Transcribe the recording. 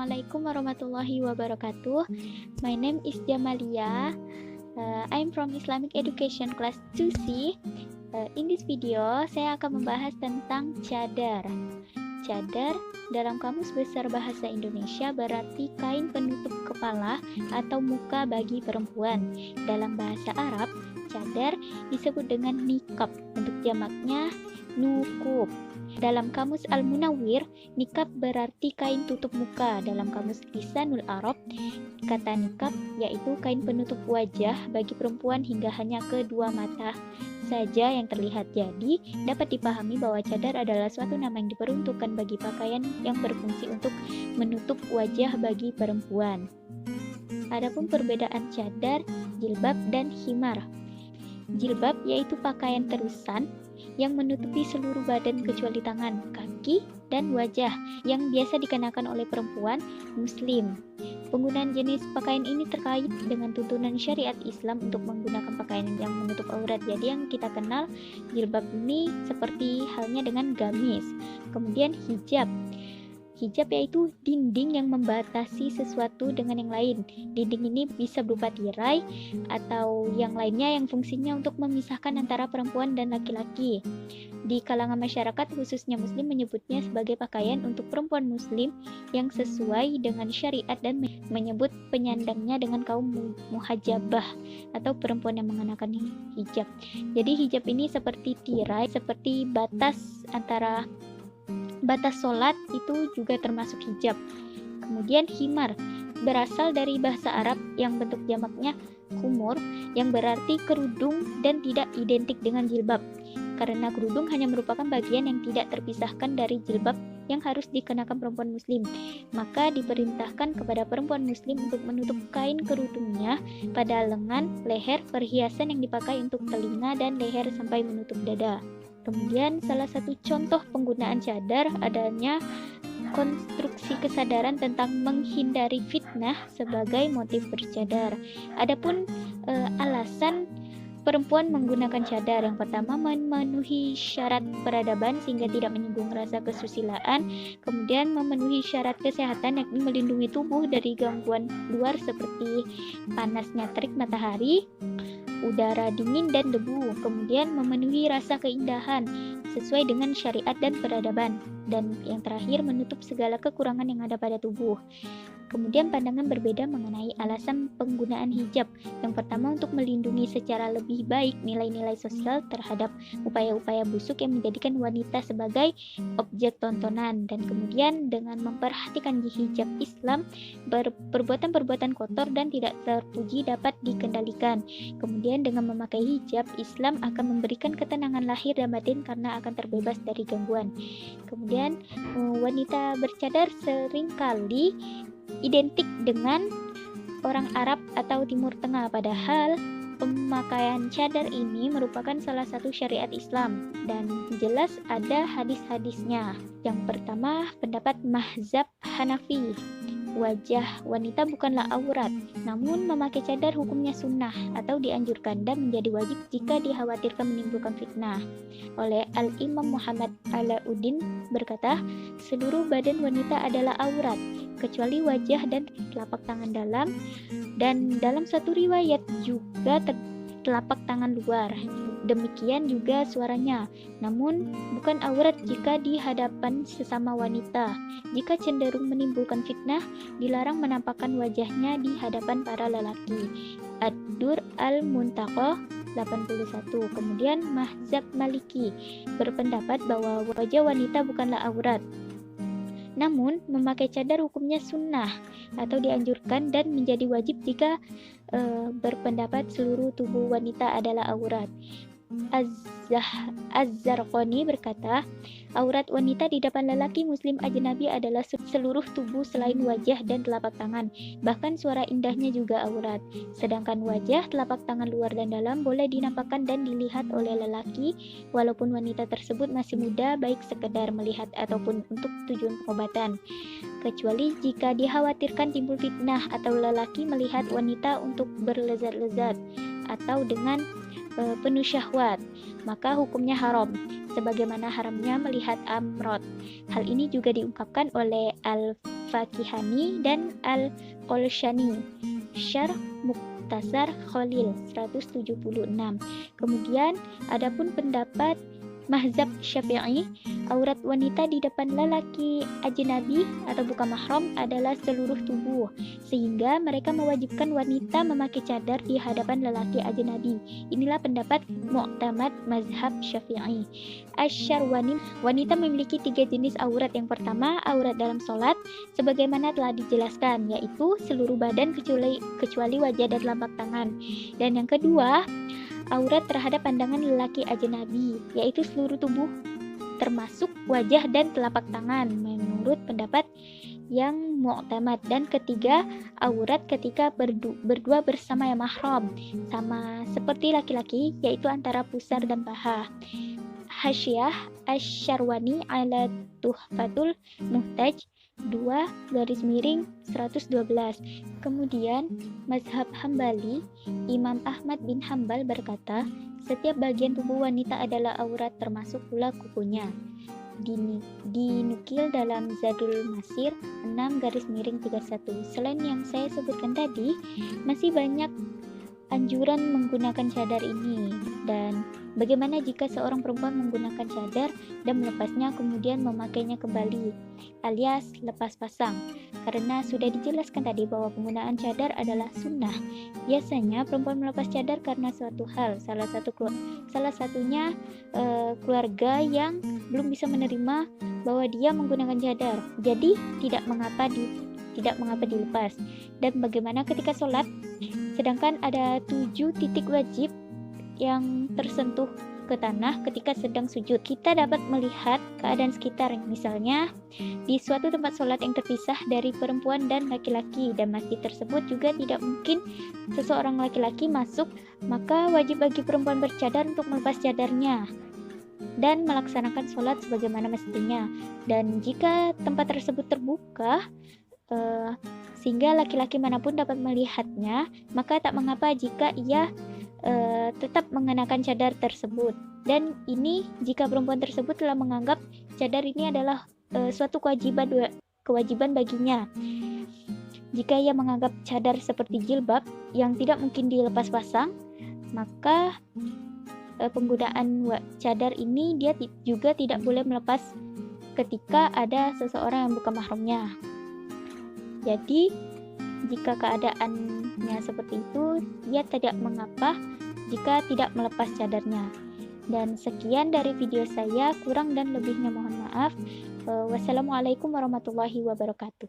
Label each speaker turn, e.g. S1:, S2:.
S1: Assalamualaikum warahmatullahi wabarakatuh. My name is Jamalia. I'm from Islamic Education Class 2C. In this video, saya akan membahas tentang cadar. Cadar dalam Kamus Besar Bahasa Indonesia berarti kain penutup kepala atau muka bagi perempuan. Dalam bahasa Arab, cadar disebut dengan niqab, untuk jamaknya nukub. Dalam Kamus Al-Munawwir, niqab berarti kain tutup muka. Dalam Kamus Lisanul Arab, kata niqab yaitu kain penutup wajah bagi perempuan hingga hanya kedua mata saja yang terlihat. Jadi, dapat dipahami bahwa cadar adalah suatu nama yang diperuntukkan bagi pakaian yang berfungsi untuk menutup wajah bagi perempuan. Adapun perbedaan cadar, jilbab, dan khimar. Jilbab yaitu pakaian terusan yang menutupi seluruh badan kecuali tangan, kaki, dan wajah yang biasa dikenakan oleh perempuan muslim. Penggunaan jenis pakaian ini terkait dengan tuntunan syariat Islam untuk menggunakan pakaian yang menutup aurat. Jadi yang kita kenal jilbab ini seperti halnya dengan gamis. Kemudian hijab. Hijab yaitu dinding yang membatasi sesuatu dengan yang lain. Dinding ini bisa berupa tirai atau yang lainnya yang fungsinya untuk memisahkan antara perempuan dan laki-laki. Di kalangan masyarakat khususnya muslim menyebutnya sebagai pakaian untuk perempuan muslim yang sesuai dengan syariat dan menyebut penyandangnya dengan kaum muhajabah atau perempuan yang mengenakan hijab. Jadi hijab ini seperti tirai, seperti batas antara batas sholat, itu juga termasuk hijab. Kemudian khimar berasal dari bahasa Arab yang bentuk jamaknya khumur, yang berarti kerudung dan tidak identik dengan jilbab. Karena kerudung hanya merupakan bagian yang tidak terpisahkan dari jilbab yang harus dikenakan perempuan muslim, maka diperintahkan kepada perempuan muslim untuk menutup kain kerudungnya pada lengan, leher, perhiasan yang dipakai untuk telinga dan leher sampai menutup dada. Kemudian salah satu contoh penggunaan cadar adanya konstruksi kesadaran tentang menghindari fitnah sebagai motif bercadar. Adapun alasan perempuan menggunakan cadar, yang pertama memenuhi syarat peradaban sehingga tidak menyinggung rasa kesusilaan, kemudian memenuhi syarat kesehatan yakni melindungi tubuh dari gangguan luar seperti panasnya terik matahari, udara dingin, dan debu. Kemudian memenuhi rasa keindahan sesuai dengan syariat dan peradaban, dan yang terakhir menutup segala kekurangan yang ada pada tubuh. Kemudian pandangan berbeda mengenai alasan penggunaan hijab. Yang pertama untuk melindungi secara lebih baik nilai-nilai sosial terhadap upaya-upaya busuk yang menjadikan wanita sebagai objek tontonan, dan kemudian dengan memperhatikan hijab Islam, perbuatan-perbuatan kotor dan tidak terpuji dapat dikendalikan. Kemudian dengan memakai hijab Islam akan memberikan ketenangan lahir dan batin karena akan terbebas dari gangguan. Kemudian wanita bercadar seringkali identik dengan orang Arab atau Timur Tengah, padahal pemakaian cadar ini merupakan salah satu syariat Islam dan jelas ada hadis-hadisnya. Yang pertama, pendapat mazhab Hanafi. Wajah wanita bukanlah aurat, namun memakai cadar hukumnya sunnah atau dianjurkan dan menjadi wajib jika dikhawatirkan menimbulkan fitnah. Oleh Al-Imam Muhammad Alauddin berkata, seluruh badan wanita adalah aurat, kecuali wajah dan telapak tangan dalam, dan dalam satu riwayat juga telapak tangan luar. Demikian juga suaranya, namun bukan aurat jika di hadapan sesama wanita. Jika cenderung menimbulkan fitnah, dilarang menampakkan wajahnya di hadapan para lelaki. Ad-Dur Al-Muntaqah 81. Kemudian mazhab Maliki berpendapat bahwa wajah wanita bukanlah aurat, namun memakai cadar hukumnya sunnah atau dianjurkan dan menjadi wajib jika berpendapat seluruh tubuh wanita adalah aurat. Az-Zarqani berkata, aurat wanita di depan lelaki muslim ajnabi adalah seluruh tubuh selain wajah dan telapak tangan. Bahkan suara indahnya juga aurat. Sedangkan wajah, telapak tangan luar dan dalam boleh dinampakkan dan dilihat oleh lelaki walaupun wanita tersebut masih muda, baik sekedar melihat ataupun untuk tujuan pengobatan. Kecuali jika dikhawatirkan timbul fitnah atau lelaki melihat wanita untuk berlezat-lezat atau dengan penuh syahwat, maka hukumnya haram, sebagaimana haramnya melihat amrot. Hal ini juga diungkapkan oleh Al-Fakihani dan Al-Qolshani. Syarh Mukhtasar Khalil 176. Kemudian adapun pendapat mazhab Syafi'i, aurat wanita di depan lelaki ajnabi atau bukan mahram adalah seluruh tubuh, sehingga mereka mewajibkan wanita memakai cadar di hadapan lelaki ajnabi. Inilah pendapat mu'tamad mazhab Syafi'i. Asy-Syarwani, wanita memiliki 3 jenis aurat. Yang pertama, aurat dalam sholat, sebagaimana telah dijelaskan, yaitu seluruh badan kecuali wajah dan telapak tangan. Dan yang kedua, aurat terhadap pandangan lelaki ajnabi, yaitu seluruh tubuh termasuk wajah dan telapak tangan menurut pendapat yang mu'tamad. Dan ketiga, aurat ketika berdua bersama yang mahram, sama seperti laki-laki, yaitu antara pusar dan paha. Hasyiah Asy-Syarwani ala Tuhfatul Muhtaj 2/112. Kemudian mazhab Hambali, Imam Ahmad bin Hambal berkata, setiap bagian tubuh wanita adalah aurat termasuk pula kukunya. Dinukil dalam Zadul Masir 6/31. Selain yang saya sebutkan tadi, masih banyak anjuran menggunakan cadar ini. Dan bagaimana jika seorang perempuan menggunakan cadar dan melepasnya kemudian memakainya kembali, alias lepas pasang? Karena sudah dijelaskan tadi bahwa penggunaan cadar adalah sunnah. Biasanya perempuan melepas cadar karena suatu hal, salah satunya keluarga yang belum bisa menerima bahwa dia menggunakan cadar, jadi tidak mengapa dilepas. Dan bagaimana ketika sholat, sedangkan ada 7 titik wajib yang tersentuh ke tanah ketika sedang sujud. Kita dapat melihat keadaan sekitar, misalnya di suatu tempat sholat yang terpisah dari perempuan dan laki-laki, dan masjid tersebut juga tidak mungkin seseorang laki-laki masuk, maka wajib bagi perempuan bercadar untuk melepas cadarnya dan melaksanakan sholat sebagaimana mestinya. Dan jika tempat tersebut terbuka sehingga laki-laki manapun dapat melihatnya, maka tak mengapa jika ia tetap mengenakan cadar tersebut. Dan ini jika perempuan tersebut telah menganggap cadar ini adalah suatu kewajiban baginya. Jika ia menganggap cadar seperti jilbab yang tidak mungkin dilepas pasang, maka penggunaan cadar ini dia juga tidak boleh melepas ketika ada seseorang yang bukan mahramnya. Jadi jika keadaannya seperti itu, dia tidak mengapa jika tidak melepas cadarnya. Dan sekian dari video saya, kurang dan lebihnya mohon maaf. Wassalamualaikum warahmatullahi wabarakatuh.